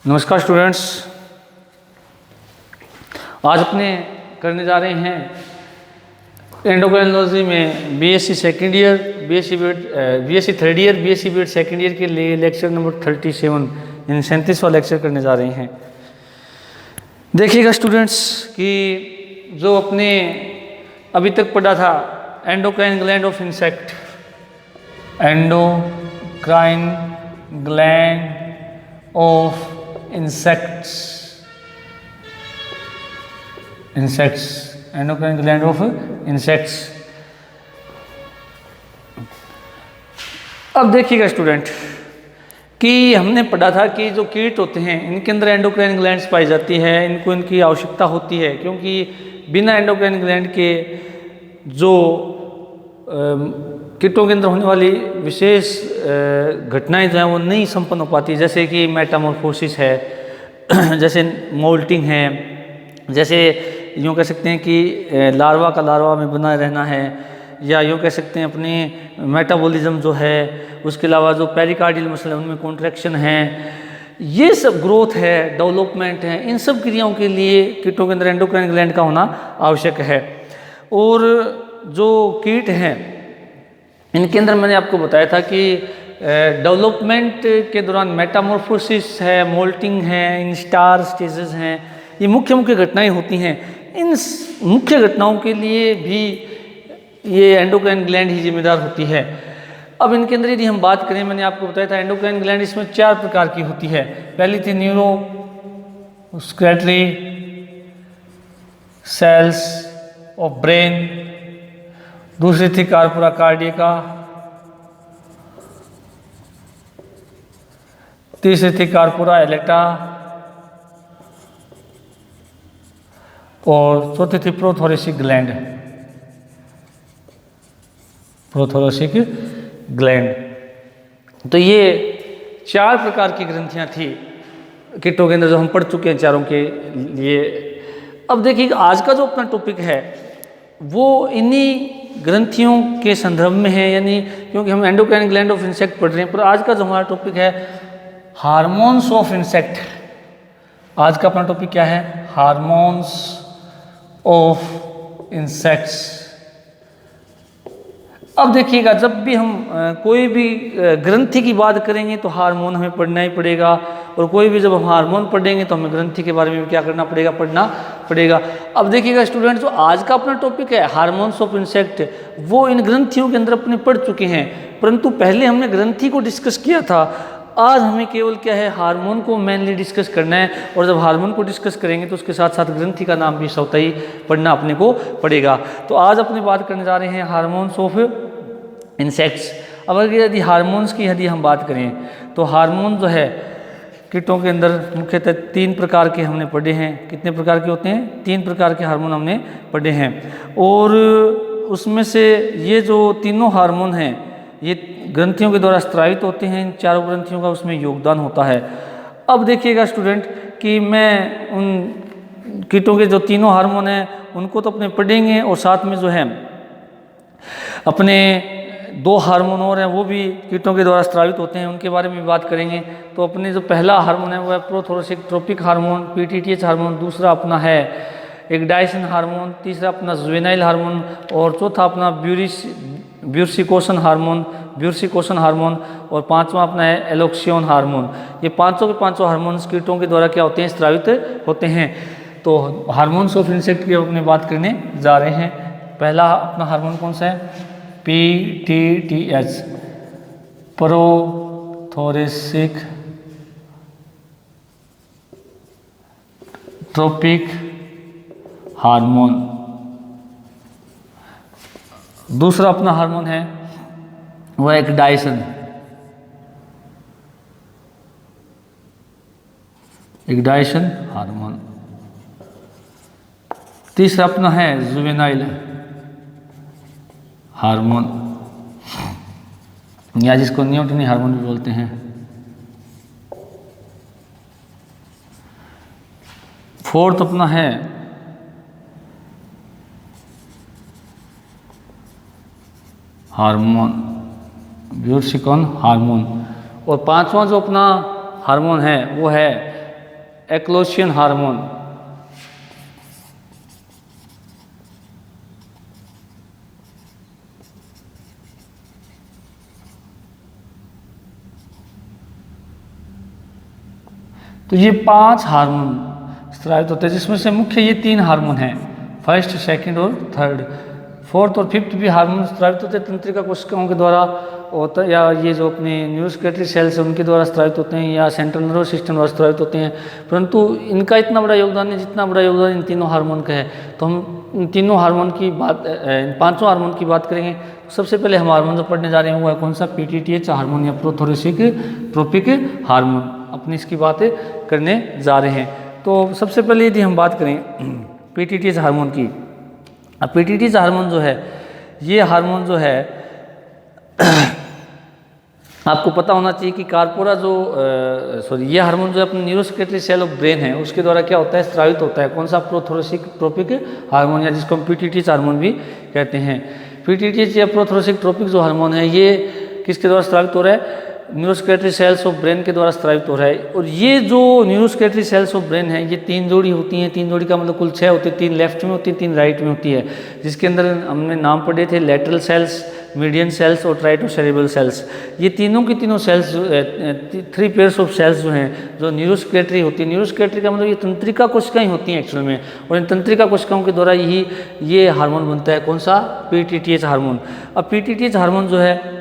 नमस्कार स्टूडेंट्स, आज अपने करने जा रहे हैं एंडोक्राइनोलॉजी में BSc second year, BSc third year, BSc BEd second year के लिए लेक्चर नंबर 37 यानी 37वां लेक्चर करने जा रहे हैं। देखिएगा स्टूडेंट्स कि जो अपने अभी तक पढ़ा था endocrine gland of insect, endocrine gland of insects, endocrine gland of insects. अब देखिएगा स्टूडेंट कि हमने पढ़ा था कि जो कीट होते हैं इनके अंदर एंडोक्राइन ग्लैंड्स पाई जाती है, इनको इनकी आवश्यकता होती है क्योंकि बिना एंडोक्राइन ग्लैंड के जो कीटों के अंदर होने वाली विशेष घटनाएं जो हैं वो नहीं संपन्न हो पाती, जैसे कि मेटामॉर्फोसिस है, जैसे मोल्टिंग है, जैसे यूँ कह सकते हैं कि लार्वा का लार्वा में बना रहना है, या यूँ कह सकते हैं अपनी मेटाबॉलिज्म जो है, उसके अलावा जो पेरिकार्डियल मसल है उनमें कॉन्ट्रैक्शन है, ये सब ग्रोथ है, डेवलपमेंट है, इन सब क्रियाओं के लिए कीटों के अंदर एंडोक्राइन ग्लैंड का होना आवश्यक है। और जो कीट हैं इनके अंदर मैंने आपको बताया था कि डेवलपमेंट के दौरान मेटामॉर्फोसिस है, मोल्टिंग है, इंस्टार स्टेजेस हैं, ये मुख्य घटनाएं होती हैं। इन मुख्य घटनाओं के लिए भी ये एंडोक्राइन ग्लैंड ही जिम्मेदार होती है। अब इनके अंदर यदि हम बात करें, मैंने आपको बताया था एंडोक्राइन ग्लैंड इसमें 4 प्रकार की होती है। पहली थी न्यूरोस्क्रेटरी सेल्स ऑफ ब्रेन, दूसरी थी कार्पोरा कार्डिका, तीसरी थी कार्पोरा एलेटा और चौथी थी प्रोथोरेसिक ग्लैंड, प्रोथोरेसिक ग्लैंड। तो ये 4 प्रकार की ग्रंथियां थी कीटों के अंदर जो हम पढ़ चुके हैं चारों के लिए। अब देखिए आज का जो अपना टॉपिक है वो इन्हीं ग्रंथियों के संदर्भ में है, यानी क्योंकि हम एंडोक्राइन ग्लैंड ऑफ इंसेक्ट पढ़ रहे हैं, पर आज का जो हमारा टॉपिक है हार्मोन्स ऑफ इंसेक्ट। आज का अपना टॉपिक क्या है? Hormones of insects. अब देखिएगा जब भी हम कोई भी ग्रंथि की बात करेंगे तो हार्मोन हमें पढ़ना ही पड़ेगा, और कोई भी जब हम हार्मोन पढ़ेंगे तो हमें ग्रंथि के बारे में क्या करना पड़ेगा? पढ़ना पड़ेगा। अब देखिएगा स्टूडेंट, जो आज का अपना टॉपिक है हार्मोन्स ऑफ इंसेक्ट, वो इन ग्रंथियों के अंदर अपने पढ़ चुके हैं, परंतु पहले हमने ग्रंथि को डिस्कस किया था। आज हमें केवल क्या है, हार्मोन को मेनली डिस्कस करना है, और जब हार्मोन को डिस्कस करेंगे तो उसके साथ साथ ग्रंथि का नाम भी स्वतः पढ़ना अपने को पड़ेगा। तो आज अपनी बात करने जा रहे हैं हार्मोन्स ऑफ इंसेक्ट्स। अब अगर यदि हार्मोन्स की यदि हम बात करें तो हार्मोन जो है कीटों के अंदर मुख्यतः 3 प्रकार के हमने पढ़े हैं। कितने प्रकार के होते हैं? 3 प्रकार के हार्मोन हमने पढ़े हैं, और उसमें से ये जो तीनों हार्मोन हैं ये ग्रंथियों के द्वारा स्त्रावित होते हैं। इन चारों ग्रंथियों का उसमें योगदान होता है। अब देखिएगा स्टूडेंट कि मैं उन कीटों के जो तीनों हार्मोन हैं उनको तो अपने पढ़ेंगे, और साथ में जो है अपने 2 हार्मोन और हैं वो भी कीटों के द्वारा स्त्रावित होते हैं, उनके बारे में भी बात करेंगे। तो अपने जो पहला हार्मोन है वो है प्रोथोरेसिक ट्रोपिक हार्मोन, पीटीटीएच हार्मोन, दूसरा अपना है एक डायसिन हार्मोन, तीसरा अपना जुवेनाइल हार्मोन, और चौथा अपना ब्यूसिकोसन हार्मोन, और 5वां अपना है एलोक्सियोन हार्मोन। ये पांचों के पांचों हार्मोन्स कीटों के द्वारा क्या होते हैं? स्त्रावित होते हैं। तो हार्मोन्स ऑफ इंसेक्ट की अपने बात करने जा रहे हैं। पहला अपना हार्मोन कौन सा है? PTTH, prothoracic trophic hormone. दूसरा अपना हार्मोन है वह एक डायसन, हार्मोन। तीसरा अपना है जुवेनाइल हार्मोन, या जिसको न्यूटनी हार्मोन भी बोलते हैं। फोर्थ अपना है हार्मोन, ब्यूसिकोन हार्मोन, और 5वां जो अपना हार्मोन है वो है एक्लोशियन हार्मोन। तो ये 5 हार्मोन स्रावित होते हैं, जिसमें से मुख्य ये 3 हार्मोन हैं, फर्स्ट, सेकंड और थर्ड। फोर्थ और फिफ्थ भी हार्मोन स्रावित होते हैं तंत्रिका कोशिकाओं के द्वारा होता है, या ये जो अपने न्यूरोसेक्रेटरी सेल्स हैं उनके द्वारा स्रावित होते हैं, या सेंट्रल नर्वस सिस्टम द्वारा स्रावित होते हैं। परंतु इनका इतना बड़ा योगदान नहीं जितना बड़ा योगदान इन तीनों हार्मोन का है। तो हम इन तीनों हार्मोन की बात, इन 5 हार्मोन की बात करेंगे। सबसे पहले हम हार्मोन जो पढ़ने जा रहे हैं वो है कौन सा, पीटीटीएच हार्मोन या प्रोथोरेसिक ट्रोपिक हार्मोन, अपनी इसकी बातें करने जा रहे हैं। तो सबसे पहले यदि हम बात करें पीटीटीएच हार्मोन की, अब पीटीटीएच हार्मोन जो है, ये हार्मोन जो है आपको पता होना चाहिए कि कार्पोरा जो ये हार्मोन जो है अपने न्यूरोसेक्रेटरी सेल ऑफ ब्रेन है उसके द्वारा क्या होता है, स्रावित होता है। कौन सा, प्रोथोरेसिक ट्रोपिक हार्मोन, या जिसको हम पीटीटीएच हार्मोन भी कहते हैं। पीटीटीएच या प्रोथोरेसिक ट्रोपिक जो हार्मोन है ये किसके द्वारा स्रावित हो रहा है, न्यूरोसेक्रेटरी सेल्स ऑफ ब्रेन के द्वारा स्रावित हो रहा है। और ये जो न्यूरोसेक्रेटरी सेल्स ऑफ ब्रेन है ये 3 जोड़ी होती हैं, 3 जोड़ी का मतलब कुल 6 होती है, 3 लेफ्ट में होती है, 3 राइट में होती है, जिसके अंदर हमने नाम पढ़े थे लैटरल सेल्स, मीडियन सेल्स और ट्राइटोसेरेब्रल सेल्स। ये तीनों की तीनों सेल्स 3 पेयर्स ऑफ सेल्स जो हैं जो न्यूरोसेक्रेटरी होती है, न्यूरोसेक्रेटरी का मतलब ये तंत्रिका कोशिकाएं होती हैं एक्चुअल में, और इन तंत्रिका कोशिकाओं के द्वारा ही ये हार्मोन बनता है। कौन सा, पीटीटीएच हार्मोन। अब पीटीटीएच हार्मोन जो है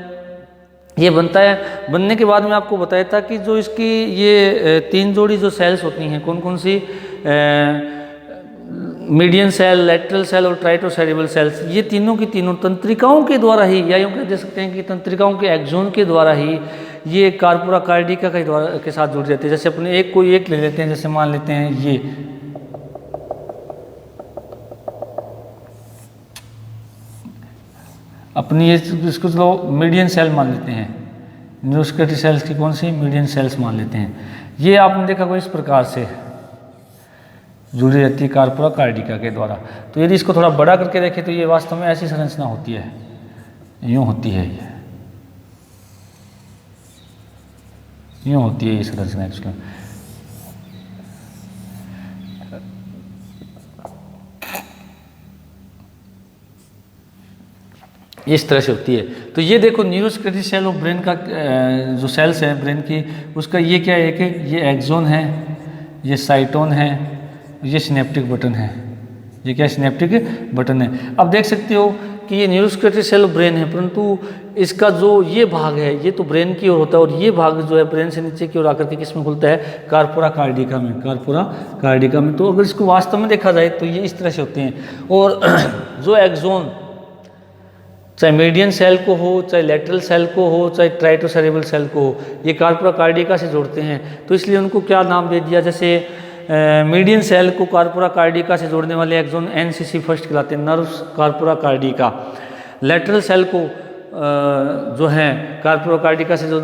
ये बनता है, बनने के बाद मैं आपको बताया था कि जो इसकी ये 3 जोड़ी जो सेल्स होती हैं, कौन कौन सी, मीडियन सेल, लैटरल सेल और ट्राइटोसेरेब्रल सेल्स, ये तीनों की तीनों तंत्रिकाओं के द्वारा ही, या यूँ कह सकते हैं कि तंत्रिकाओं के एक्सोन के द्वारा ही ये कार्पोरा कार्डिका के साथ जुड़ जाते हैं। जैसे अपने कोई एक ले लेते हैं, जैसे मान लेते हैं ये अपनी इसको चलो मीडियन सेल मान लेते हैं, न्यूरोसेक्रेटरी सेल्स की कौन सी, मीडियन सेल्स मान लेते हैं। ये आपने देखा कोई इस प्रकार से जुड़ी रहती है कार्पोरा कार्डिका के द्वारा। तो यदि इसको थोड़ा बड़ा करके देखें तो ये वास्तव में ऐसी संरचना होती है, यूँ होती है, यूँ होती है ये संरचना एक्चुअली। इस तरह से होती है। तो ये देखो न्यूरोसेक्रेटरी सेल ऑफ ब्रेन का जो सेल्स है ब्रेन की, उसका ये क्या है कि ये एक्सोन है, ये साइटोन है, ये सिनेप्टिक बटन है। ये क्या सिनेप्टिक बटन है। अब देख सकते हो कि ये न्यूरोसेक्रेटरी सेल ऑफ ब्रेन है, परंतु इसका जो ये भाग है ये तो ब्रेन की ओर होता है, और ये भाग जो है ब्रेन से नीचे की ओर आकर के किस में खुलता है, कार्पोरा कार्डिका में, कार्पोरा कार्डिका में। तो अगर इसको वास्तव में देखा जाए तो ये इस तरह से होते हैं। और जो एक्सोन चाहे मीडियन सेल को हो, चाहे लैटरल सेल को हो, चाहे ट्राइटोसेरेब्रल सेल को हो, ये कार्पोरा कार्डिका से जोड़ते हैं। तो इसलिए उनको क्या नाम दे दिया, जैसे मीडियन सेल को कार्पोरा कार्डिका से जोड़ने वाले एक्सोन एनसीसी फर्स्ट कहलाते हैं, नर्व्स कार्पोरा कार्डिका। लैटरल सेल को जो है कार्पोरा कार्डिका से जो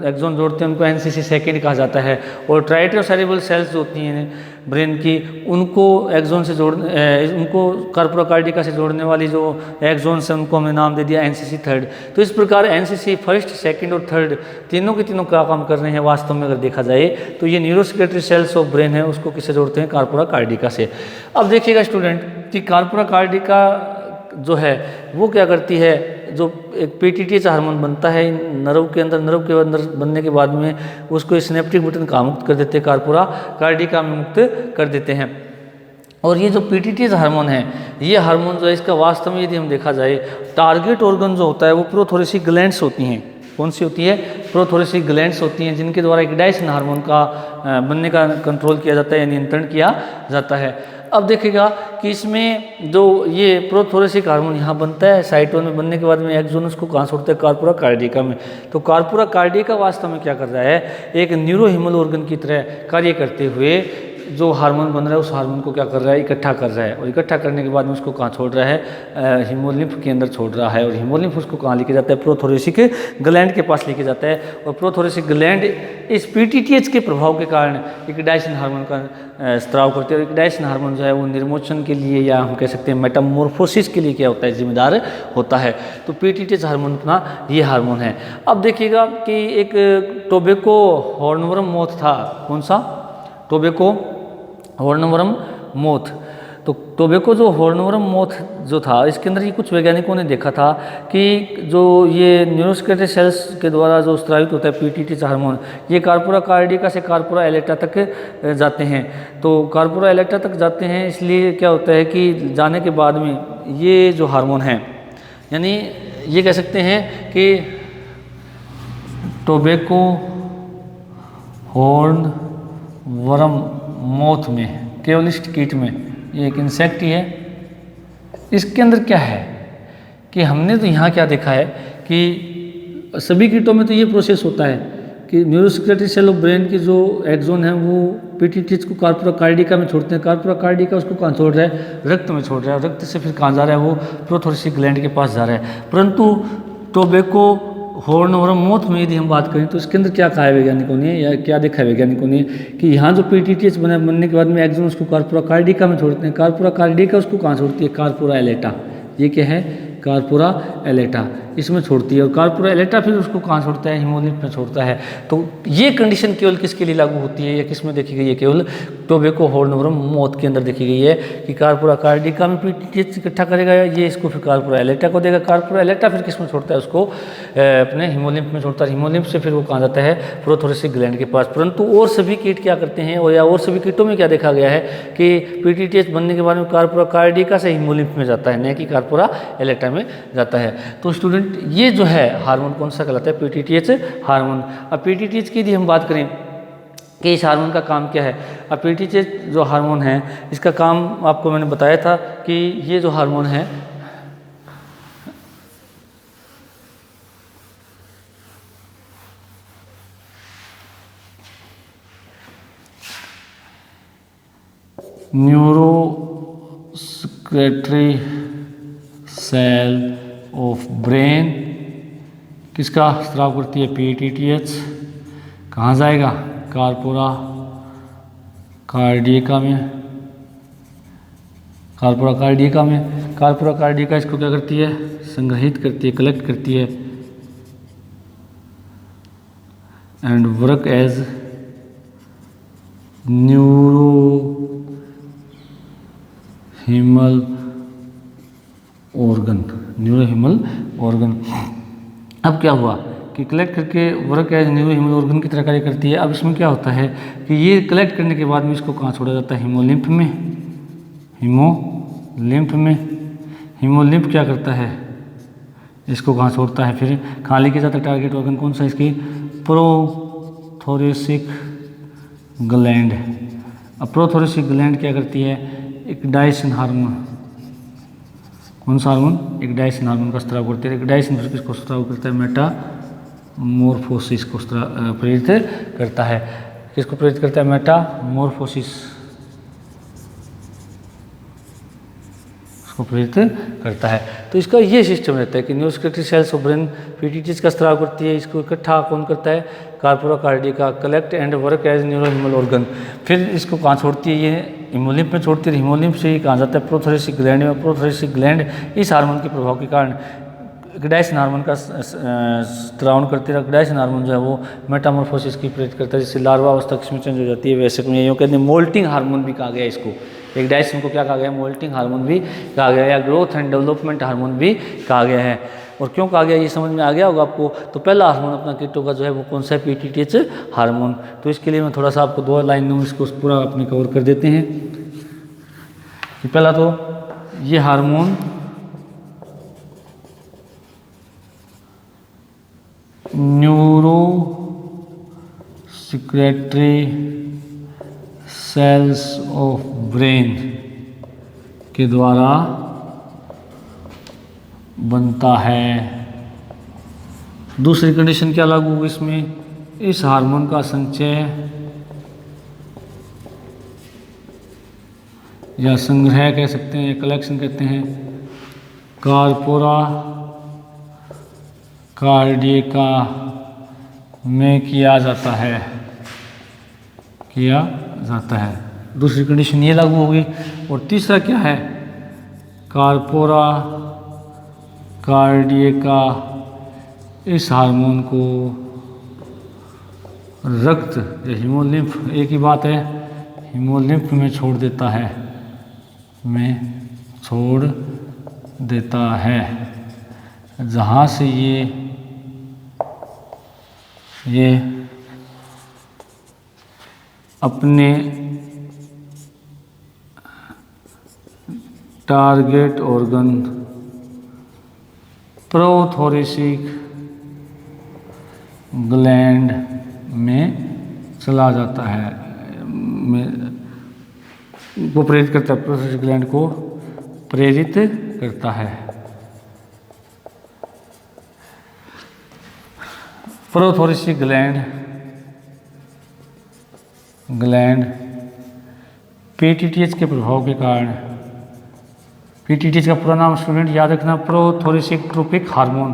एक्सोन जोड़ते हैं उनको एनसीसी सेकेंड कहा जाता है। और ट्राइटोसेरेब्रल सेल्स जो होती हैं ब्रेन की, उनको एक्सोन से उनको कार्पोरा कार्डिका से जोड़ने वाली जो एक्सोन्स हैं उनको हमने नाम दे दिया एनसीसी थर्ड। तो इस प्रकार एनसीसी फर्स्ट, सेकंड और थर्ड तीनों के तीनों क्या काम कर रहे हैं वास्तव में अगर देखा जाए तो ये न्यूरोसेक्रेटरी सेल्स ऑफ ब्रेन है उसको किससे जोड़ते हैं, कार्पोरा कार्डिका से। अब देखिएगा स्टूडेंट कि कार्पोरा कार्डिका जो है वो क्या करती है, जो एक पीटीटीएच हार्मोन बनता है नर्व के अंदर बनने के बाद में उसको सिनेप्टिक बटन कहाँ मुक्त कर देते हैं, कार्पोरा कार्डिका में मुक्त कर देते हैं। और ये जो पीटीटीएच हार्मोन है, ये हार्मोन जो है इसका वास्तव में यदि हम देखा जाए टारगेट ऑर्गन जो होता है वो प्रोथोरेसिक ग्लैंड्स होती हैं। कौन सी होती है, प्रोथोरेसिक ग्लैंड्स होती हैं, जिनके द्वारा इक्डाइसिन हार्मोन का बनने का कंट्रोल किया जाता है, नियंत्रण किया जाता है। अब देखिएगा कि इसमें जो ये प्रोथोरेसिक हार्मोन यहाँ बनता है साइटोन में, बनने के बाद में एक्सोन उसको कहाँ छोड़ते हैं, कार्पोरा कार्डिका में। तो कार्पोरा कार्डिका वास्तव में क्या कर रहा है, एक न्यूरोहिमल ऑर्गन की तरह कार्य करते हुए जो हार्मोन बन रहा है उस हार्मोन को क्या कर रहा है, इकट्ठा कर रहा है। और इकट्ठा करने के बाद में उसको कहाँ छोड़ रहा है, हीमोलिम्फ के अंदर छोड़ रहा है। और हीमोलिम्फ उसको कहाँ लेके जाता है, प्रोथोरेसिक ग्लैंड के पास लेके जाता है। और प्रोथोरेसिक ग्लैंड इस पीटीटीएच के प्रभाव के कारण इक्डाइसिन हार्मोन का स्त्राव करते हैं। और इक्डाइसिन हार्मोन जो है वो निर्मोचन के लिए या हम कह सकते हैं मेटामॉर्फोसिस के लिए क्या होता है, जिम्मेदार होता है। तो पीटीटीएच हार्मोन अपना ये हार्मोन है। अब देखिएगा कि एक टोबैको हॉर्नवर्म मोथ था, कौन सा, टोबैको हॉर्नवरम मोथ। तो टोबैको जो हॉर्नवरम मोथ जो था, इसके अंदर ये कुछ वैज्ञानिकों ने देखा था कि जो ये न्यूरोस्केलेटल सेल्स के द्वारा जो स्रावित होता है पीटीटीएच हार्मोन, ये कार्पोरा कार्डिका से कार्पोरा एलेटा तक जाते हैं। तो कार्पोरा एलेटा तक जाते हैं, इसलिए क्या होता है कि जाने के बाद में ये जो हार्मोन है, यानी ये कह सकते हैं कि टोबैको हॉर्नवरम मोथ में, केवलिस्ट कीट में, ये एक इंसेक्ट ही है, इसके अंदर क्या है कि हमने तो यहाँ क्या देखा है कि सभी कीटों में तो ये प्रोसेस होता है कि न्यूरोस्केलेटल सेल ऑफ ब्रेन की जो एक्सोन है वो पीटीटीएच को कार्पोरा कार्डिका में छोड़ते हैं। कार्पोरा कार्डिका उसको कहाँ छोड़ रहा है? रक्त में छोड़ रहा है। रक्त से फिर कहाँ जा रहा है? वो प्रोथोरेसिक ग्लैंड के पास जा रहा है। परंतु टोबैको हॉर्नवरम मोथ में यदि हम बात करें तो इसके अंदर क्या कहा है वैज्ञानिकों ने, या क्या देखा है वैज्ञानिकों ने कि यहाँ जो पीटीटीएच बनने के बाद में एक्सोन उसको कार्पोरा कार्डिका में छोड़ते हैं। कार्पोरा कार्डिका उसको कहाँ छोड़ती है? कार्पोरा एलेटा। ये क्या है? कार्पोरा एलेटा, इसमें छोड़ती है। और कार्पोरा एलेटा फिर उसको कहाँ छोड़ता है? हिमोलिम्फ में छोड़ता है। तो ये कंडीशन केवल किसके लिए लागू होती है या किस में देखी गई है? केवल टोबैको हॉर्नवरम मोथ के अंदर देखी गई है कि कार्पोरा कार्डिका में पीटीटीएच इकट्ठा करेगा, ये इसको फिर कार्पोरा एलेटा को देगा। कार्पोरा एलेटा फिर किस में छोड़ता है? उसको अपने हिमोलिम्फ में छोड़ता है। हिमोलिम्फ से फिर वो कहाँ जाता है? प्रोथोरेसिक ग्लैंड के पास। परंतु और सभी कीट क्या करते हैं, और या और सभी कीटों में क्या देखा गया है कि पीटीटीएच बनने के बाद में कार्पोरा कार्डिका से हिमोलिम्फ में जाता है, न कि कार्पोरा एलेटा में जाता है। तो स्टूडेंट, ये जो है हार्मोन कौन सा कहलाता है? पीटीटीएच हार्मोन। अब पीटीटीएच की यदि हम बात करें कि इस हार्मोन का काम क्या है, अब पीटीटीएच जो हार्मोन है इसका काम आपको मैंने बताया था कि ये जो हार्मोन है न्यूरोस्केलेटल सेल ऑफ ब्रेन किसका स्राव करती है? पीटीटीएच। कहाँ जाएगा? कार्पोरा कार्डिका में। कार्पोरा कार्डिका में। कार्पोरा कार्डिका इसको क्या करती है? संग्रहित करती है, कलेक्ट करती है and work as neurohaemal organ. Neurohaemal organ. अब क्या हुआ कि कलेक्ट करके वर्क एज न्यूरोहीमल ऑर्गन की तरह कार्य करती है। अब इसमें क्या होता है कि ये कलेक्ट करने के बाद में इसको कहाँ छोड़ा जाता है? हिमोलिम्फ में। हिमोलिम्फ में। हिमोलिम्फ क्या करता है? इसको कहाँ छोड़ता है? फिर कहाँ लेके जाता है? टारगेट ऑर्गन कौन सा? इसकी प्रोथोरेसिक ग्लैंड। अब प्रोथोरेसिक ग्लैंड क्या करती है? एक डायसिन हार्मोन। कौन सा हार्मोन? एक डायसिन हार्मोन का स्राव करती है। एक डायसिन फिर किसको स्राव करता है? मेटामॉर्फोसिस को प्रेरित करता है। किसको प्रेरित करता है? मेटामॉर्फोसिस को प्रेरित करता है। तो इसका ये सिस्टम रहता है कि neuroskeletal cells of brain PTTH का स्राव करती है। इसको इकट्ठा कौन करता है? Corpora cardiaca. Collect and work as neurohaemal organ. फिर इसको कहाँ छोड़ती है? ये हिमोलिम्फ में छोड़ती है। हिमोलिम्फ से ही कहाँ जाता है? प्रोथोरेसिक ग्लैंड में। प्रोथोरेसिक ग्लैंड इस हार्मोन के प्रभाव के कारण डायसिन हार्मोन का स्त्रावन करती है। डायसिन हार्मोन जो है वो मेटामॉर्फोसिस की प्रेरित करता है, जिससे लार्वा अवस्था किसमें चेंज हो जाती है? वैसे में यूँ कहते हैं मोल्टिंग हार्मोन भी कहा गया इसको। एक डायसिन को क्या कहा गया? मोल्टिंग हार्मोन भी कहा गया, या ग्रोथ एंड डेवलपमेंट हार्मोन भी कहा गया है। और क्यों कहा गया ये समझ में आ गया होगा आपको। तो पहला हार्मोन अपना कीटों का जो है वो कौन सा है? पीटीटीएच हार्मोन। तो इसके लिए मैं थोड़ा सा आपको 2 लाइन में इसको पूरा अपने कवर कर देते हैं कि पहला तो ये हार्मोन न्यूरोस्केलेटल सेल्स ऑफ ब्रेन के द्वारा बनता है। दूसरी कंडीशन क्या लागू होगी इसमें? इस हार्मोन का संचय या संग्रह कह सकते हैं, कलेक्शन कहते हैं, कार्पोरा कार्डिका में किया जाता है। दूसरी कंडीशन ये लागू होगी। और तीसरा क्या है? कार्पोरा कार्डिका इस हार्मोन को रक्त या हीमोलिम्फ, एक ही बात है, हीमोलिम्फ में छोड़ देता है, जहाँ से ये अपने टारगेट ऑर्गन प्रोथोरेसिक ग्लैंड में चला जाता है, वो प्रेरित करता है, प्रोथोरेसिक ग्लैंड को प्रेरित करता है। प्रोथोरेसिक ग्लैंड पीटीटीएच के प्रभाव के कारण, पीटीटीएच का पूरा नाम स्टूडेंट याद रखना, प्रोथोरेसिक ट्रोपिक हार्मोन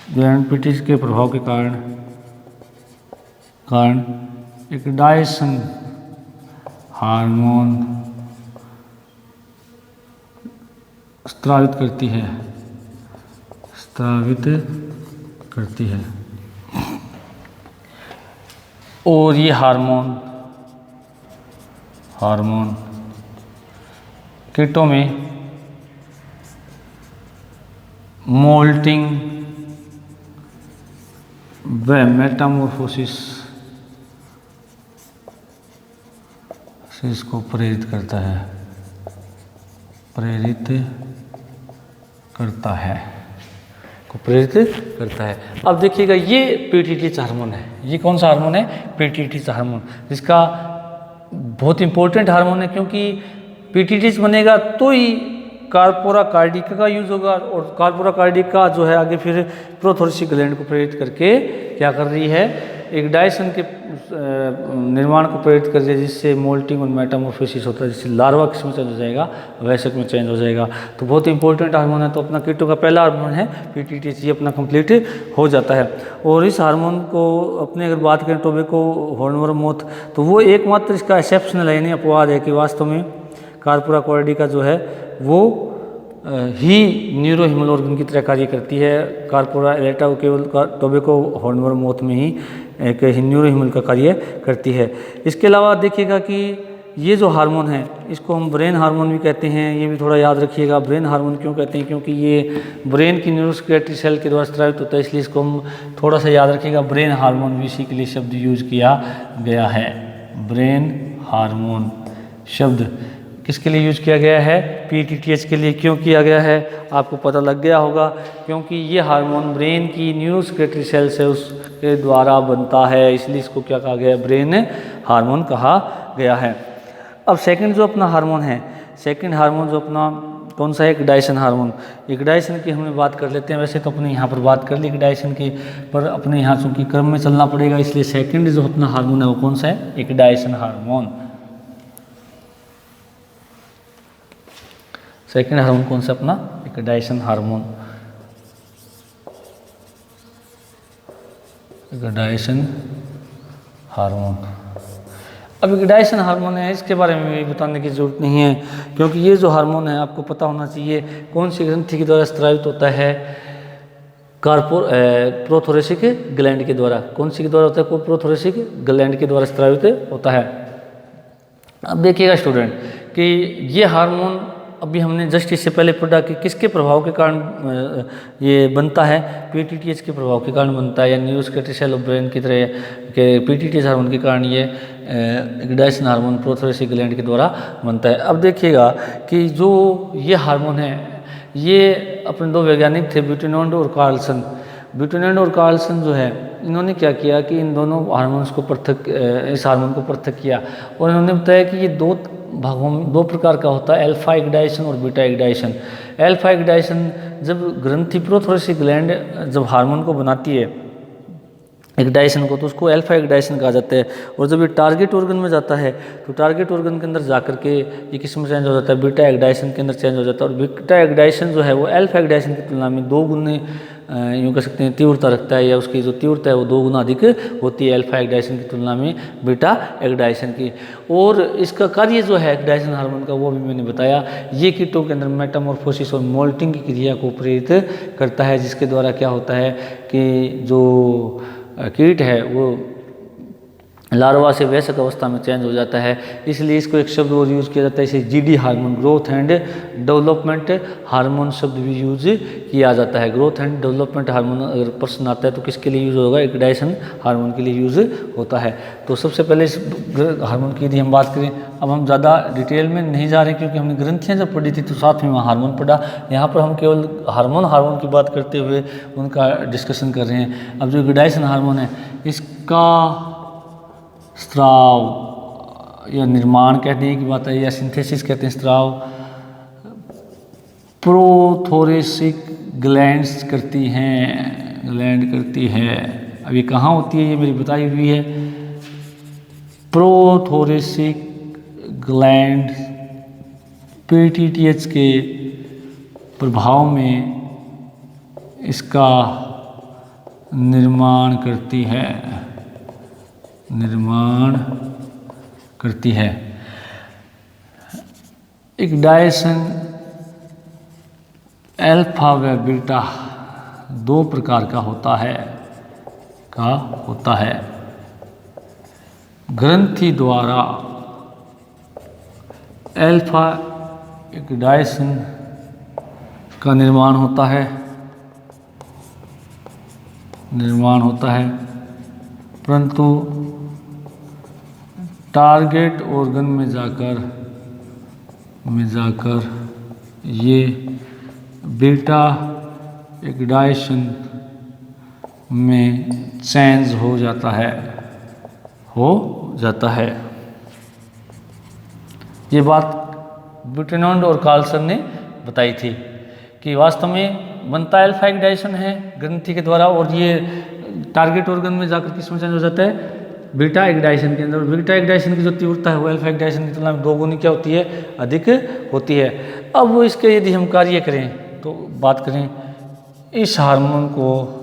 ग्लैंड, पीटीटीएच के प्रभाव के कारण एक डायसन हार्मोन स्रावित करती है और ये हार्मोन कीटों में मोल्टिंग व मेटामॉर्फोसिस को प्रेरित करता है। अब देखिएगा ये पीटीटीएच हार्मोन है, ये कौन सा हार्मोन है? पीटीटीएच हार्मोन, जिसका बहुत इंपॉर्टेंट हार्मोन है, क्योंकि पीटीटीएच बनेगा तो ही कार्पोरा कार्डिका का यूज होगा, और कार्पोरा कार्डिका जो है आगे फिर प्रोथोरेसिक ग्लैंड को प्रेरित करके क्या कर रही है, एक डायसन के निर्माण को प्रेरित कर रही है, जिससे मोल्टिंग और मेटामॉर्फोसिस होता है, जिससे लार्वा किस में चेंज हो जाएगा, वयस्क में चेंज हो जाएगा। तो बहुत इंपॉर्टेंट हार्मोन है। तो अपना कीटों का पहला हार्मोन है पीटीटीएच, ये अपना कंप्लीट हो जाता है। और इस हार्मोन को अपने अगर बात करें टोबैको हॉर्नवर्म मोथ, तो वो एकमात्र इसका एक्सेप्शनल है, यानी अपवाद है कि वास्तव में कार्पोरा कार्डिका जो है वो ही न्यूरोहिमल ऑर्गन की तरह कार्य करती है। कार्पोरा एलेटा को केवल टोबैको हॉर्नवर्म मोथ में ही एक न्यूरोहिमल का कार्य करती है। इसके अलावा देखिएगा कि ये जो हार्मोन है इसको हम ब्रेन हार्मोन भी कहते हैं, ये भी थोड़ा याद रखिएगा। ब्रेन हार्मोन क्यों कहते हैं? क्योंकि ये ब्रेन की न्यूरोस्क्लेटरी सेल के द्वारा स्रावित होता है, इसलिए इसको हम थोड़ा सा याद रखिएगा। ब्रेन हार्मोन भी इसी के लिए शब्द यूज किया गया है। ब्रेन हार्मोन शब्द किसके लिए यूज किया गया है? पीटीटीएच के लिए। क्यों किया गया है आपको पता लग गया होगा, क्योंकि ये हार्मोन ब्रेन की न्यूरोस्क्लेटरी सेल से उसके द्वारा बनता है, इसलिए इसको क्या कहा गया है? ब्रेन हार्मोन कहा गया है। अब सेकंड जो अपना हार्मोन है, सेकंड हार्मोन जो अपना कौन सा है? एक डायसन हार्मोन। एक डायसन की हमने बात कर लेते हैं, वैसे तो अपने यहाँ पर बात कर ली एक डायसन की, पर अपने यहाँ चूँकि क्रम में चलना पड़ेगा, इसलिए सेकंड जो अपना हार्मोन है वो कौन सा है? एक डायसन हार्मोन। सेकंड हार्मोन कौन सा अपना? एक डायसन हार्मोन। Dyson hormone. अब एक डायसन हार्मोन है, इसके बारे में भी बताने की जरूरत नहीं है, क्योंकि ये जो हार्मोन है आपको पता होना चाहिए कौन सी ग्रंथि के द्वारा स्रावित होता है? प्रोथोरेसिक ग्लैंड के द्वारा। कौन सी के द्वारा होता है? प्रोथोरेसिक ग्लैंड के द्वारा स्रावित होता है। अब देखिएगा स्टूडेंट कि ये हार्मोन अभी हमने जस्ट इससे पहले पढ़ा कि किसके प्रभाव के कारण ये बनता है? पीटीटीएच के प्रभाव के कारण बनता है, या न्यूरोस्क्लेटरी सेल ऑफ ब्रेन की तरह के पीटीटीएच हार्मोन के कारण ये डायसन हार्मोन प्रोथोरेसिक ग्लैंड के द्वारा बनता है। अब देखिएगा कि जो ये हार्मोन है ये अपने दो वैज्ञानिक थे, ब्यूटेनॉन्ड और कार्लसन। ब्यूटेनॉन्ड और कार्लसन जो है इन्होंने क्या किया कि इन दोनों हार्मोन्स को इस हार्मोन को पृथक किया, और इन्होंने बताया कि ये दो भागों में दो प्रकार का होता है, अल्फा एग्डाइसन और बीटा एग्डाइसन। अल्फा एग्डाइसन जब ग्रंथि प्रोथोरेसिक ग्लैंड जब हार्मोन को बनाती है एग्डाइसन को, तो उसको अल्फा एग्डाइसन कहा जाता है। और जब ये टारगेट ऑर्गन में जाता है तो टारगेट ऑर्गन के अंदर जाकर के ये किस में चेंज हो जाता है? बीटा एग्डाइसन के अंदर चेंज हो जाता है। और बीटा एग्डाइसन जो है वो अल्फा एग्डाइसन की तुलना में 2 गुने यूँ कह सकते हैं तीव्रता रखता है, या उसकी जो तीव्रता है वो 2 गुना अधिक होती है अल्फा एग्डाइसन की तुलना में बीटा एग्डाइसन की। और इसका कार्य जो है एग्डाइसन हार्मोन का वो भी मैंने बताया, ये कीटों के अंदर मेटामॉर्फोसिस और मोल्टिंग की क्रिया को प्रेरित करता है, जिसके द्वारा क्या होता है कि जो कीट है वो लार्वा से वयस्क अवस्था में चेंज हो जाता है। इसलिए इसको एक शब्द और यूज़ किया जाता है, इसे GD hormone, growth and development hormone शब्द भी यूज किया जाता है। ग्रोथ एंड डेवलपमेंट हार्मोन अगर प्रश्न आता है तो किसके लिए यूज़ होगा, एक्डाइसन हार्मोन के लिए यूज़ होता है। तो सबसे पहले इस हार्मोन की यदि हम बात करें, अब हम ज़्यादा डिटेल में नहीं जा रहे क्योंकि हमने ग्रंथियाँ जब पढ़ी थी तो साथ में वहाँ हार्मोन पढ़ा। यहाँ पर हम केवल हार्मोन की बात करते हुए उनका डिस्कशन कर रहे हैं। अब जो एक्डाइसन हार्मोन है इसका स्त्राव या निर्माण कहते हैं की बात है, या सिंथेसिस कहते हैं, स्त्राव प्रोथोरेसिक ग्लैंड्स करती हैं। अब ये कहाँ होती है, ये मेरी बताई हुई है। प्रोथोरेसिक ग्लैंड पीटीटीएच के प्रभाव में इसका निर्माण करती है। एक्डाइसन अल्फा व बीटा दो प्रकार का होता है। ग्रंथि द्वारा अल्फा एक्डाइसन का निर्माण होता है, परंतु टारगेट ऑर्गन में जाकर ये बीटा एक्डाइसन में चेंज हो जाता है। ये बात बुटेनॉन्ड और कार्लसन ने बताई थी कि वास्तव में बनता अल्फा एक्डाइसन है ग्रंथि के द्वारा, और ये टारगेट ऑर्गन में जाकर किस में चेंज हो जाता है, बीटा एक्डाइसन के अंदर। बीटा एक्डाइसन की जो तीव्रता है वो अल्फा एक्डाइसन की तुलना में 2 गुनी क्या होती है, अधिक होती है। अब वो इसके यदि हम कार्य करें तो बात करें, इस हार्मोन को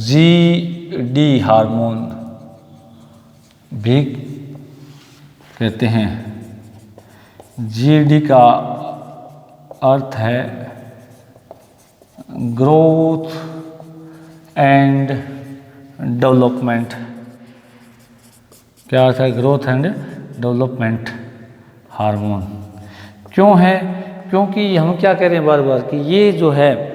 जीडी हार्मोन भी कहते हैं। जीडी का अर्थ है ग्रोथ एंड डेवलपमेंट। क्या अर्थ है, ग्रोथ एंड डेवलपमेंट हार्मोन। क्यों है, क्योंकि हम क्या कह रहे हैं बार बार कि ये जो है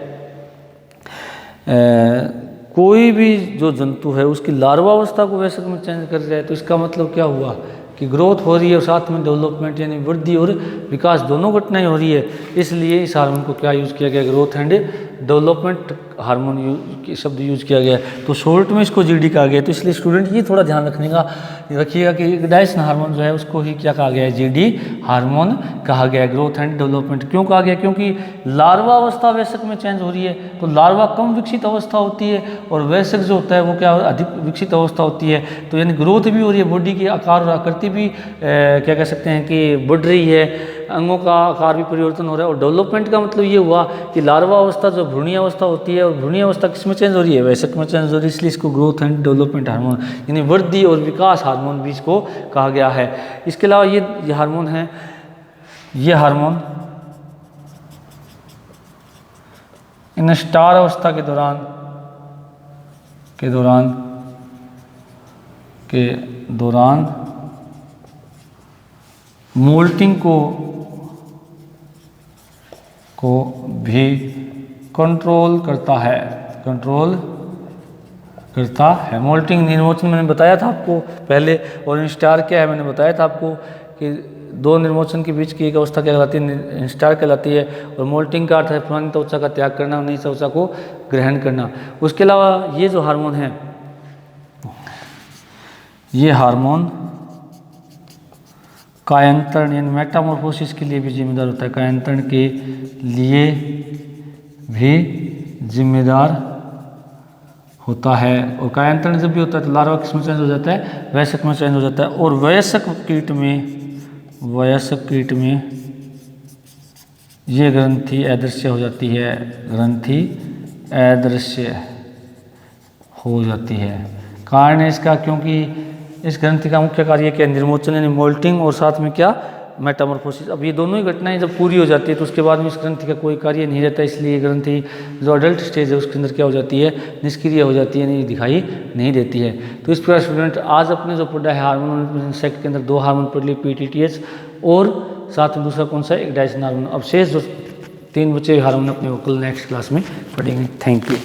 कोई भी जो जंतु है उसकी लार्वा अवस्था को वयस्क में चेंज कर रहा है, तो इसका मतलब क्या हुआ कि ग्रोथ हो रही है और साथ में डेवलपमेंट यानी वृद्धि और विकास दोनों घटनाएं हो रही है। इसलिए इस हार्मोन को क्या यूज़ किया गया, ग्रोथ एंड डेवलपमेंट हार्मोन शब्द यूज़ किया गया। तो शॉर्ट में इसको जीडी कहा गया। तो इसलिए स्टूडेंट ये थोड़ा ध्यान रखिएगा कि एक्डाइसन हार्मोन जो है उसको ही क्या कहा गया है, जीडी हार्मोन कहा गया है। ग्रोथ एंड डेवलपमेंट क्यों कहा गया, क्योंकि लार्वा अवस्था वयस्क में चेंज हो रही है, तो लार्वा कम विकसित अवस्था होती है और वयस्क जो होता है वो क्या अधिक विकसित अवस्था होती है। तो यानी ग्रोथ भी हो रही है, बॉडी के आकार और आकृति भी क्या कह सकते हैं कि बढ़ रही है, अंगों का आकार भी परिवर्तन हो रहा है। और डेवलपमेंट का मतलब ये हुआ कि लार्वा अवस्था जो भ्रूणीय अवस्था होती है, और भ्रूणीय अवस्था किस में चेंज हो रही है, वयस्क में चेंज हो रही है। इसलिए इसको ग्रोथ एंड डेवलपमेंट हार्मोन यानी वृद्धि और विकास हार्मोन भी इसको कहा गया है। इसके अलावा ये हार्मोन है, ये हार्मोन इन स्टार अवस्था के दौरान मोल्टिंग को भी कंट्रोल करता है। मोल्टिंग निर्मोचन मैंने बताया था आपको पहले, और इंस्टार क्या है मैंने बताया था आपको कि दो निर्मोचन के बीच की एक अवस्था क्या कहलाती है, इंस्टार कहलाती है। और मोल्टिंग का अर्थ है पुरानी त्वचा का त्याग करना और नई त्वचा को ग्रहण करना। उसके अलावा ये जो हार्मोन है, ये हार्मोन कायांतरण यानी मेटामॉर्फोसिस के लिए भी जिम्मेदार होता है, कायांतरण के लिए भी जिम्मेदार होता है। और कायांतरण जब भी होता है तो लार्वा किस में चेंज हो जाता है, वयस्क में चेंज हो जाता है। और वयस्क कीट में ये ग्रंथि अदृश्य हो जाती है, कारण है इसका क्योंकि इस ग्रंथि का मुख्य कार्य क्या, निर्मोचन यानी मोल्टिंग, और साथ में क्या, मेटामॉर्फोसिस। अब ये दोनों ही घटनाएं जब पूरी हो जाती है तो उसके बाद में इस ग्रंथि का कोई कार्य नहीं रहता, इसलिए ये ग्रंथि जो अडल्ट स्टेज है उसके अंदर क्या हो जाती है, निष्क्रिय हो जाती है, नहीं दिखाई नहीं देती है। तो इस प्रकार स्टूडेंट आज अपने जो पढ़ा है हार्मोन सेक्ट के अंदर 2 हार्मोन पढ़ लिए, PTTH और साथ में दूसरा कौन सा, एक डायस्टेरोन हार्मोन। अब शेष जो 3 बचे हार्मोन अपने वो कल नेक्स्ट क्लास में पढ़ेंगे। Thank you.